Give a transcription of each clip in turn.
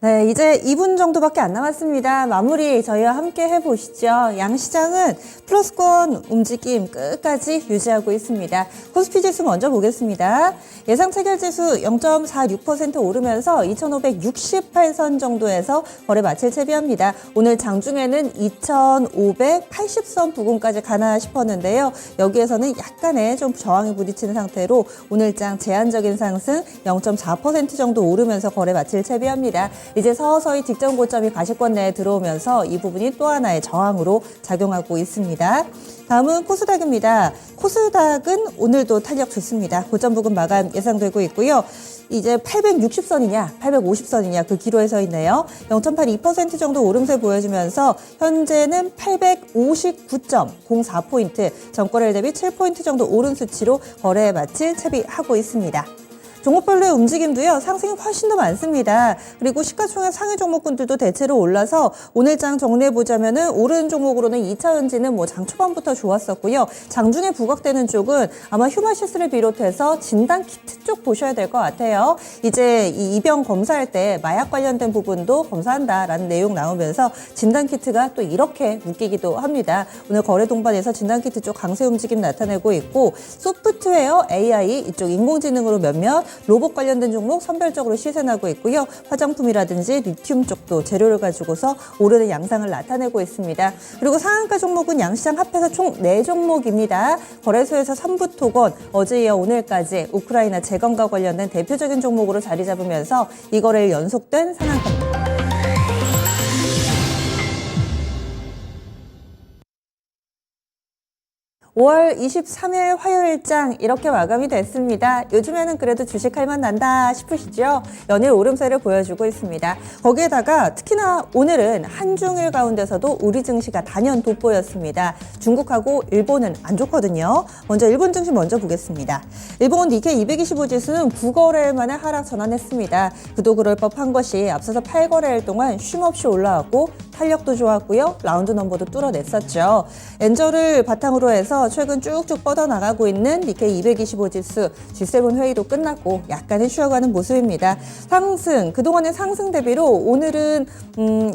네, 이제 2분 정도밖에 안 남았습니다. 마무리 저희와 함께 해보시죠. 양시장은 플러스권 움직임 끝까지 유지하고 있습니다. 코스피 지수 먼저 보겠습니다. 예상 체결 지수 0.46% 오르면서 2,568선 정도에서 거래 마칠 채비합니다. 오늘 장중에는 2,580선 부근까지 가나 싶었는데요. 여기에서는 약간의 좀 저항에 부딪히는 상태로 오늘장 제한적인 상승 0.4% 정도 오르면서 거래 마칠 채비합니다. 이제 서서히 직전 고점이 가시권 내에 들어오면서 이 부분이 또 하나의 저항으로 작용하고 있습니다. 다음은 코스닥입니다. 코스닥은 오늘도 탄력 좋습니다. 고점 부근 마감 예상되고 있고요. 이제 860선이냐 850선이냐 그 기로에 서 있네요. 0.82% 정도 오름세 보여주면서 현재는 859.04포인트, 전거래일 대비 7포인트 정도 오른 수치로 거래에 마칠 채비하고 있습니다. 종목별로의 움직임도요, 상승이 훨씬 더 많습니다. 그리고 시가총액 상위 종목군들도 대체로 올라서 오늘장 정리해보자면은 오른 종목으로는 2차전지는 장 초반부터 좋았었고요. 장중에 부각되는 쪽은 아마 휴마시스를 비롯해서 진단키트 쪽 보셔야 될 것 같아요. 이제 이 입영 검사할 때 마약 관련된 부분도 검사한다라는 내용 나오면서 진단키트가 또 이렇게 묶이기도 합니다. 오늘 거래 동반에서 진단키트 쪽 강세 움직임 나타내고 있고, 소프트웨어, AI 이쪽 인공지능으로 몇몇 로봇 관련된 종목 선별적으로 시세나고 있고요. 화장품이라든지 리튬 쪽도 재료를 가지고서 오르는 양상을 나타내고 있습니다. 그리고 상한가 종목은 양시장 합해서 총 4종목입니다. 거래소에서 삼부토건, 어제 이어 오늘까지 우크라이나 재건과 관련된 대표적인 종목으로 자리 잡으면서 이 거래일 연속된 상한가입니다. 5월 23일 화요일장 이렇게 마감이 됐습니다. 요즘에는 그래도 주식할 만 난다 싶으시죠? 연일 오름세를 보여주고 있습니다. 거기에다가 특히나 오늘은 한중일 가운데서도 우리 증시가 단연 돋보였습니다. 중국하고 일본은 안 좋거든요. 먼저 일본 증시 먼저 보겠습니다. 일본 니케이 225 지수는 9거래일 만에 하락 전환했습니다. 그도 그럴 법한 것이 앞서서 8거래일 동안 쉼없이 올라왔고 탄력도 좋았고요. 라운드 넘버도 뚫어냈었죠. 엔저를 바탕으로 해서 최근 쭉쭉 뻗어나가고 있는 니케이 225 지수, G7 회의도 끝났고 약간은 쉬어가는 모습입니다. 상승, 그동안의 상승 대비로 오늘은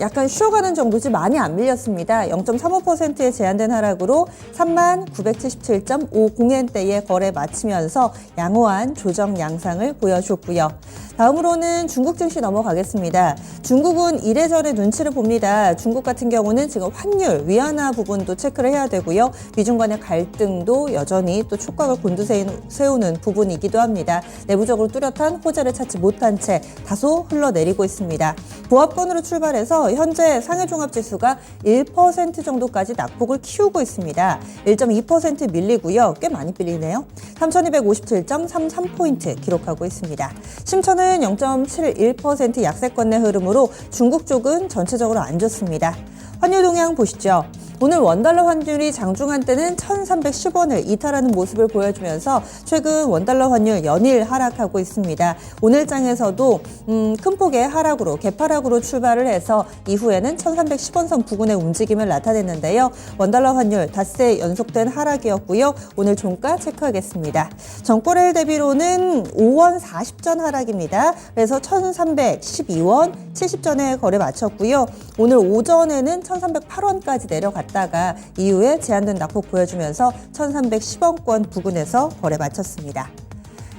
약간 쉬어가는 정도지 많이 안 밀렸습니다. 0.35%의 제한된 하락으로 3977.50엔대에 거래 마치면서 양호한 조정 양상을 보여줬고요. 다음으로는 중국 증시 넘어가겠습니다. 중국은 이래저래 눈치를 봅니다. 중국 같은 경우는 지금 환율, 위안화 부분도 체크를 해야 되고요. 미중 간의 갈등도 여전히 또 촉각을 곤두세우는 부분이기도 합니다. 내부적으로 뚜렷한 호재를 찾지 못한 채 다소 흘러내리고 있습니다. 보합권으로 출발해서 현재 상해종합지수가 1% 정도까지 낙폭을 키우고 있습니다. 1.2% 밀리고요. 꽤 많이 밀리네요. 3257.33포인트 기록하고 있습니다. 심천은 0.71% 약세권 내 흐름으로 중국 쪽은 전체적으로 안 좋습니다. 환율 동향 보시죠. 오늘 원달러 환율이 장중 한때는 1,310원을 이탈하는 모습을 보여주면서 최근 원달러 환율 연일 하락하고 있습니다. 오늘 장에서도 큰 폭의 하락으로, 개파락으로 출발을 해서 이후에는 1,310원선 부근의 움직임을 나타냈는데요. 원달러 환율 닷새 연속된 하락이었고요. 오늘 종가 체크하겠습니다. 전거래일 대비로는 5원 40전 하락입니다. 그래서 1,312원 70전에 거래 마쳤고요. 오늘 오전에는 1,308원까지 내려갔다가 이후에 제한된 낙폭 보여주면서 1,310원권 부근에서 거래 마쳤습니다.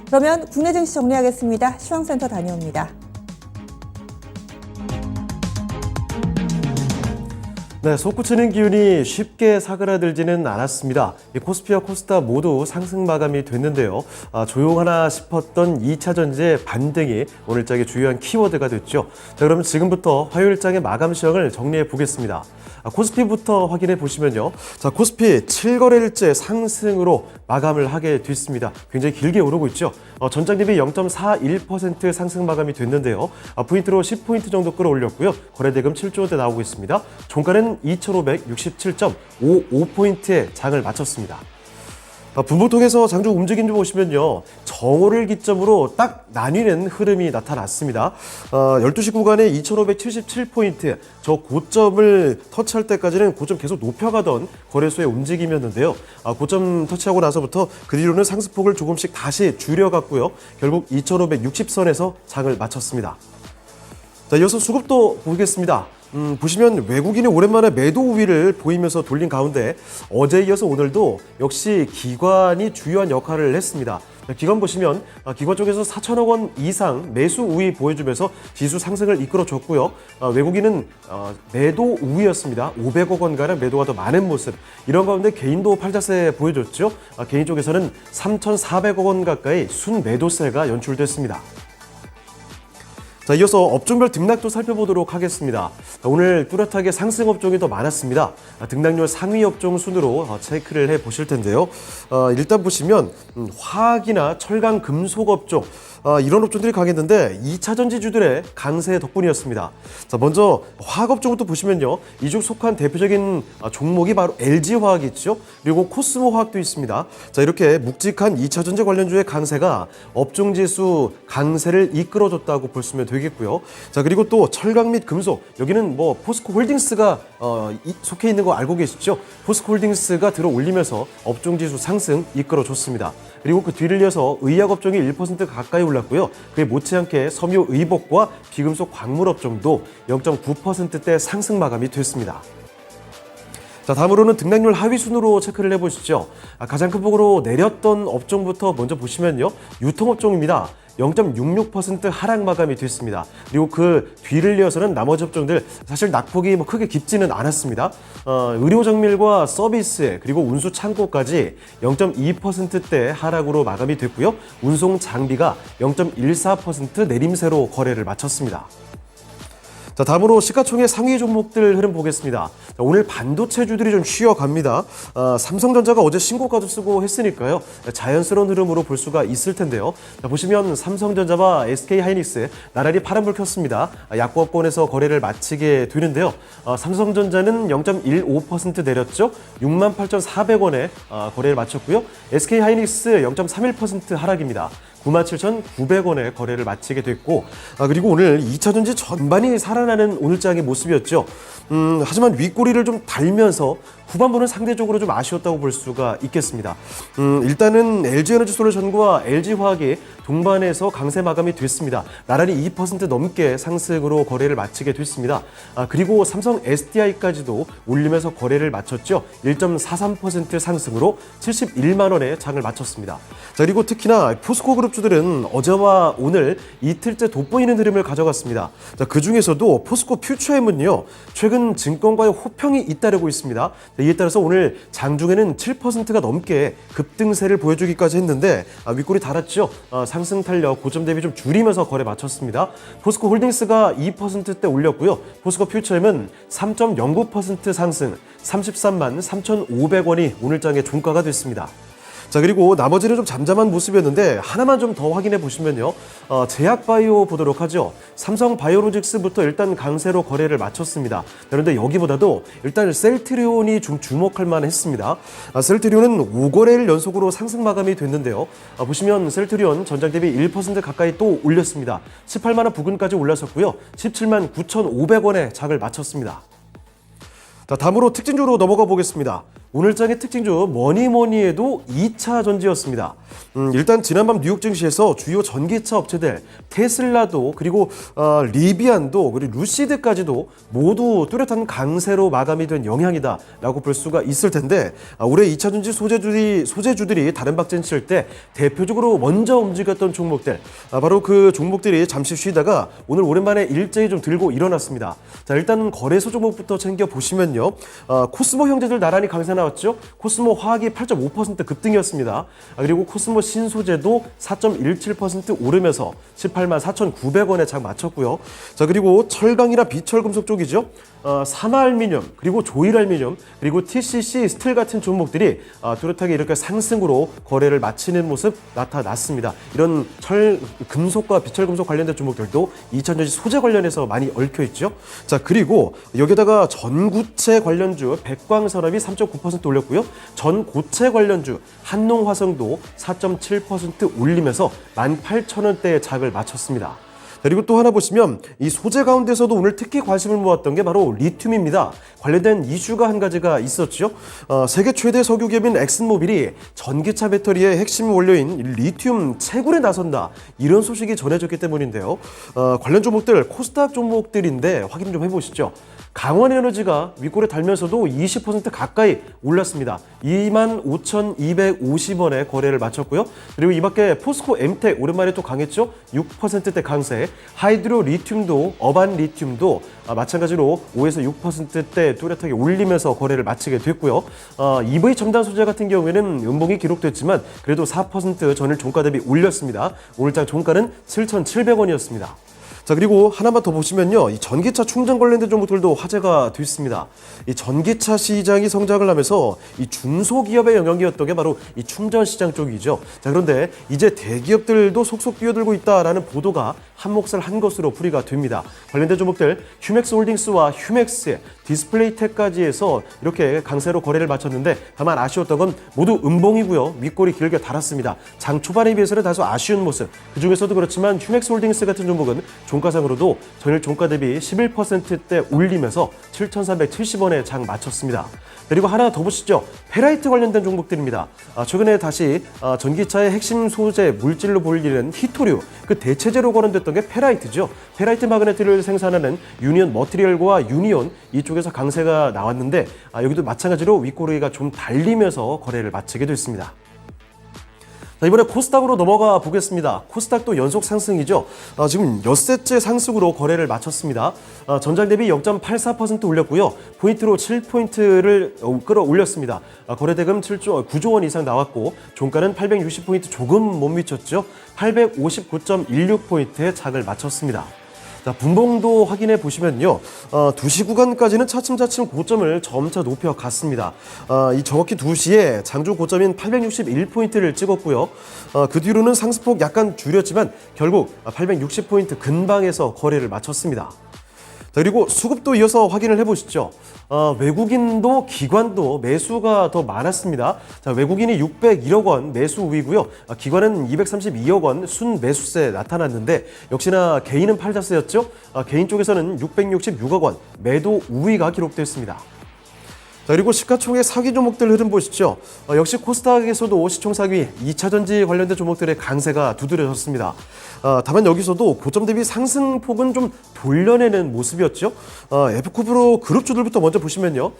그러면 국내 증시 정리하겠습니다. 시황센터 다녀옵니다. 네, 솟구치는 기운이 쉽게 사그라들지는 않았습니다. 코스피와 코스닥 모두 상승 마감이 됐는데요. 조용하나 싶었던 2차전지의 반등이 오늘장의 주요한 키워드가 됐죠. 자, 그러면 지금부터 화요일장의 마감 시황을 정리해 보겠습니다. 코스피부터 확인해 보시면요. 자, 코스피 7거래일째 상승으로 마감을 하게 됐습니다. 굉장히 길게 오르고 있죠. 전장 대비 0.41% 상승 마감이 됐는데요. 포인트로 10포인트 정도 끌어올렸고요. 거래대금 7조 원대 나오고 있습니다. 종가는 2,567.55포인트의 장을 마쳤습니다. 분보통에서 장중 움직임 좀 보시면요. 정오를 기점으로 딱 나뉘는 흐름이 나타났습니다. 12시 구간에 2,577포인트, 저 고점을 터치할 때까지는 고점 계속 높여가던 거래소의 움직임이었는데요. 고점 터치하고 나서부터 그 뒤로는 상승폭을 조금씩 다시 줄여갔고요. 결국 2,560선에서 장을 마쳤습니다. 자, 이어서 수급도 보겠습니다. 보시면 외국인이 오랜만에 매도 우위를 보이면서 돌린 가운데 어제에 이어서 오늘도 역시 기관이 주요한 역할을 했습니다. 기관 보시면 기관 쪽에서 4천억 원 이상 매수 우위 보여주면서 지수 상승을 이끌어줬고요. 외국인은 매도 우위였습니다. 500억 원가량 매도가 더 많은 모습. 이런 가운데 개인도 팔자세 보여줬죠. 개인 쪽에서는 3,400억 원 가까이 순매도세가 연출됐습니다. 자, 이어서 업종별 등락도 살펴보도록 하겠습니다. 오늘 뚜렷하게 상승 업종이 더 많았습니다. 등락률 상위 업종 순으로 체크를 해 보실 텐데요. 일단 보시면 화학이나 철강, 금속 업종 이런 업종들이 강했는데 2차 전지주들의 강세 덕분이었습니다. 자, 먼저 화학 업종부터 보시면요. 이중 속한 대표적인 종목이 바로 LG화학이 있죠. 그리고 코스모화학도 있습니다. 자, 이렇게 묵직한 2차 전지 관련주의 강세가 업종지수 강세를 이끌어줬다고 볼 수면 되겠고요. 자, 그리고 또 철강 및 금속, 여기는 뭐 포스코홀딩스가 속해 있는 거 알고 계시죠? 포스코홀딩스가 들어 올리면서 업종지수 상승 이끌어줬습니다. 그리고 그 뒤를 이어서 의약 업종이 1% 가까이 올랐고요. 그에 못지않게 섬유 의복과 비금속 광물 업종도 0.9%대 상승 마감이 됐습니다. 자, 다음으로는 등락률 하위 순으로 체크를 해보시죠. 가장 큰 폭으로 내렸던 업종부터 먼저 보시면요. 유통업종입니다. 0.66% 하락 마감이 됐습니다. 그리고 그 뒤를 이어서는 나머지 업종들 사실 낙폭이 크게 깊지는 않았습니다. 의료 정밀과 서비스 그리고 운수 창고까지 0.2%대 하락으로 마감이 됐고요. 운송 장비가 0.14% 내림세로 거래를 마쳤습니다. 자, 다음으로 시가총액 상위 종목들 흐름 보겠습니다. 자, 오늘 반도체주들이 좀 쉬어갑니다. 삼성전자가 어제 신고가도 쓰고 했으니까요. 자연스러운 흐름으로 볼 수가 있을 텐데요. 자, 보시면 삼성전자와 SK하이닉스 나란히 파란불 켰습니다. 약보합권에서 거래를 마치게 되는데요. 삼성전자는 0.15% 내렸죠. 68,400원에 거래를 마쳤고요. SK하이닉스 0.31% 하락입니다. 97,900원에 거래를 마치게 됐고, 그리고 오늘 2차전지 전반이 살아나는 오늘장의 모습이었죠. 하지만 윗꼬리를 좀 달면서 후반부는 상대적으로 좀 아쉬웠다고 볼 수가 있겠습니다. 일단은 LG에너지솔루션과 LG화학이 동반해서 강세 마감이 됐습니다. 나란히 2% 넘게 상승으로 거래를 마치게 됐습니다. 그리고 삼성 SDI까지도 올리면서 거래를 마쳤죠. 1.43% 상승으로 71만 원에 장을 마쳤습니다. 자, 그리고 특히나 포스코 그룹주들은 어제와 오늘 이틀째 돋보이는 흐름을 가져갔습니다. 자, 그 중에서도 포스코 퓨처엠은요, 최근 증권가의 호평이 잇따르고 있습니다. 이에 따라서 오늘 장중에는 7%가 넘게 급등세를 보여주기까지 했는데 윗골이 달았죠. 상승 탄력 고점 대비 좀 줄이면서 거래 마쳤습니다. 포스코 홀딩스가 2%대 올렸고요. 포스코 퓨처엠은 3.09% 상승 33만 3,500원이 오늘장의 종가가 됐습니다. 자, 그리고 나머지는 좀 잠잠한 모습이었는데 하나만 좀 더 확인해 보시면요. 제약바이오 보도록 하죠. 삼성바이오로직스부터 일단 강세로 거래를 마쳤습니다. 그런데 여기보다도 일단 셀트리온이 좀 주목할 만했습니다. 셀트리온은 5거래일 연속으로 상승 마감이 됐는데요. 보시면 셀트리온 전장 대비 1% 가까이 또 올렸습니다. 18만 원 부근까지 올라섰고요. 17만 9,500원에 장을 마쳤습니다. 자, 다음으로 특징주로 넘어가 보겠습니다. 오늘장의 특징주 뭐니 해도 2차 전지였습니다. 일단 지난밤 뉴욕 증시에서 주요 전기차 업체들 테슬라도 그리고 리비안도 그리고 루시드까지도 모두 뚜렷한 강세로 마감이 된 영향이다라고 볼 수가 있을 텐데 올해 2차 전지 소재주들이 다른 박진 칠 때 대표적으로 먼저 움직였던 종목들 바로 그 종목들이 잠시 쉬다가 오늘 오랜만에 일제히 좀 들고 일어났습니다. 자, 일단 거래소 종목부터 챙겨 보시면요. 코스모 형제들 나란히 강세 나왔죠. 코스모 화학이 8.5% 급등이었습니다. 그리고 코스모 신소재도 4.17% 오르면서 18만 4,900원에 장 마쳤고요. 자, 그리고 철강이나 비철금속 쪽이죠. 사마알미늄 그리고 조일알미늄 그리고 TCC 스틸 같은 종목들이 뚜렷하게 이렇게 상승으로 거래를 마치는 모습 나타났습니다. 이런 금속과 비철금속 관련된 종목들도 2차전지 소재 관련해서 많이 얽혀 있죠. 자, 그리고 여기다가 전구체 관련주 백광산업이 3.9% 올렸고요. 전고체 관련주 한농화성도 4.7% 올리면서 18,000원대의 장을 마쳤습니다. 그리고 또 하나 보시면 이 소재 가운데서도 오늘 특히 관심을 모았던 게 바로 리튬입니다. 관련된 이슈가 한 가지가 있었죠. 세계 최대 석유 기업인 엑슨모빌이 전기차 배터리의 핵심 원료인 리튬 채굴에 나선다. 이런 소식이 전해졌기 때문인데요. 관련 종목들 코스닥 종목들인데 확인 좀 해보시죠. 강원에너지가 윗골에 달면서도 20% 가까이 올랐습니다. 25,250원에 거래를 마쳤고요. 그리고 이 밖에 포스코 엠텍 오랜만에 또 강했죠. 6%대 강세. 하이드로 리튬도 어반 리튬도 마찬가지로 5에서 6%대 뚜렷하게 올리면서 거래를 마치게 됐고요. EV 첨단 소재 같은 경우에는 음봉이 기록됐지만 그래도 4% 전일 종가 대비 올렸습니다. 오늘장 종가는 7,700원이었습니다. 자, 그리고 하나만 더 보시면요. 이 전기차 충전 관련된 종목들도 화제가 됐습니다. 이 전기차 시장이 성장을 하면서 이 중소기업의 영역이었던 게 바로 이 충전 시장 쪽이죠. 자, 그런데 이제 대기업들도 속속 뛰어들고 있다라는 보도가 한몫을 한 것으로 풀이가 됩니다. 관련된 종목들 휴맥스 홀딩스와 휴맥스, 디스플레이텍까지 해서 이렇게 강세로 거래를 마쳤는데 다만 아쉬웠던 건 모두 음봉이고요. 윗골이 길게 달았습니다. 장 초반에 비해서는 다소 아쉬운 모습. 그중에서도 그렇지만 휴맥스 홀딩스 같은 종목은 종가상으로도 전일 종가 대비 11%대 올리면서 7,370원에 장 마쳤습니다. 그리고 하나 더 보시죠. 페라이트 관련된 종목들입니다. 최근에 다시 전기차의 핵심 소재 물질로 불리는 히토류, 그 대체제로 거론됐던 게 페라이트죠. 페라이트 마그네트를 생산하는 유니온 머티리얼과 유니온 이쪽에서 강세가 나왔는데 여기도 마찬가지로 윗꼬리가 좀 달리면서 거래를 마치게 됐습니다. 자, 이번에 코스닥으로 넘어가 보겠습니다. 코스닥도 연속 상승이죠. 지금 엿새째 상승으로 거래를 마쳤습니다. 전장 대비 0.84% 올렸고요. 포인트로 7포인트를 끌어올렸습니다. 거래대금 9조 원 이상 나왔고 종가는 860포인트 조금 못 미쳤죠. 859.16포인트에 장을 마쳤습니다. 자, 분봉도 확인해 보시면요. 2시 구간까지는 차츰차츰 고점을 점차 높여갔습니다. 이 정확히 2시에 장중 고점인 861포인트를 찍었고요. 그 뒤로는 상승폭 약간 줄였지만 결국 860포인트 근방에서 거래를 마쳤습니다. 자, 그리고 수급도 이어서 확인을 해보시죠. 외국인도 기관도 매수가 더 많았습니다. 자, 외국인이 601억 원 매수 우위고요. 기관은 232억 원 순매수세 나타났는데 역시나 개인은 팔자세였죠. 개인 쪽에서는 666억 원 매도 우위가 기록됐습니다. 자, 그리고 시가총액 사기 종목들 흐름 보시죠. 역시 코스닥에서도 시총 사기 2차전지 관련된 종목들의 강세가 두드려졌습니다. 다만 여기서도 고점 대비 상승폭은 좀 돌려내는 모습이었죠. 에코프로 그룹주들부터 먼저 보시면요.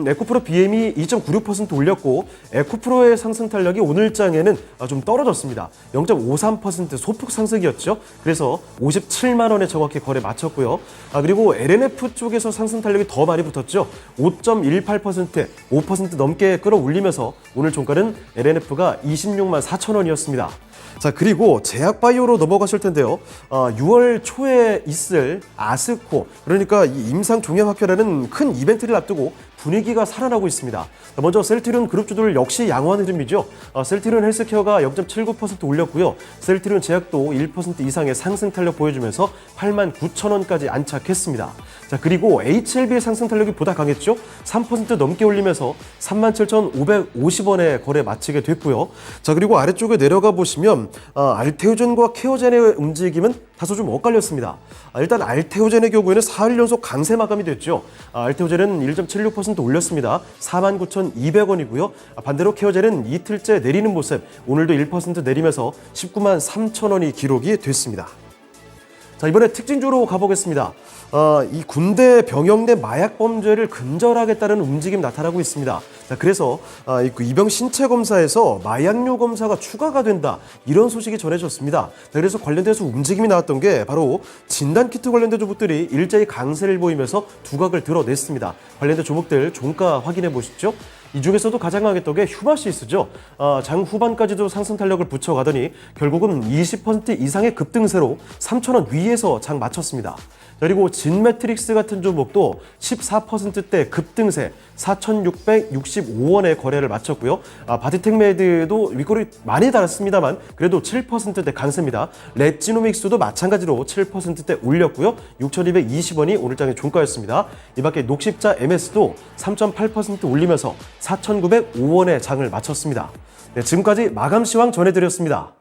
에코프로 BM이 2.96% 올렸고 에코프로의 상승 탄력이 오늘장에는 좀 떨어졌습니다. 0.53% 소폭 상승이었죠. 그래서 57만 원에 정확히 거래 마쳤고요. 그리고 LNF 쪽에서 상승 탄력이 더 많이 붙었죠. 5.18% 5% 넘게 끌어올리면서 오늘 종가는 LNF가 26만 4천 원이었습니다. 자, 그리고 제약바이오로 넘어가실 텐데요. 6월 초에 있을 아스코, 그러니까 이 임상종양학회라는 큰 이벤트를 앞두고 분위기가 살아나고 있습니다. 먼저 셀트리온 그룹주들 역시 양호한 흐름이죠. 셀트리온 헬스케어가 0.79% 올렸고요. 셀트리온 제약도 1% 이상의 상승 탄력 보여주면서 8만 9천 원까지 안착했습니다. 자, 그리고 HLB의 상승 탄력이 보다 강했죠. 3% 넘게 올리면서 37,550원에 거래 마치게 됐고요. 자, 그리고 아래쪽에 내려가 보시면 알테오젠과 케어젠의 움직임은 다소 좀 엇갈렸습니다. 일단 알테오젠의 경우에는 4일 연속 강세 마감이 됐죠. 알테오젠은 1.76% 올렸습니다. 49,200원이고요. 반대로 케어젠은 이틀째 내리는 모습, 오늘도 1% 내리면서 19만 3천 원이 기록이 됐습니다. 자, 이번에 특징주로 가보겠습니다. 이 군대 병영 내 마약 범죄를 근절하겠다는 움직임 나타나고 있습니다. 자, 그래서 이병 신체 검사에서 마약류 검사가 추가가 된다, 이런 소식이 전해졌습니다. 자, 그래서 관련돼서 움직임이 나왔던 게 바로 진단키트 관련된 종목들이 일제히 강세를 보이면서 두각을 드러냈습니다. 관련된 종목들 종가 확인해 보시죠. 이 중에서도 가장 강했던 게 휴마시스죠. 장 후반까지도 상승 탄력을 붙여가더니 결국은 20% 이상의 급등세로 3,000원 위에서 장 마쳤습니다. 그리고 진매트릭스 같은 종목도 14%대 급등세 4,665원에 거래를 마쳤고요. 바디텍메드도 윗골이 많이 달았습니다만 그래도 7%대 강세입니다. 렛지노믹스도 마찬가지로 7%대 올렸고요. 6,220원이 오늘장의 종가였습니다. 이 밖에 녹십자 MS도 3.8% 올리면서 4,905원에 장을 마쳤습니다. 네, 지금까지 마감시황 전해드렸습니다.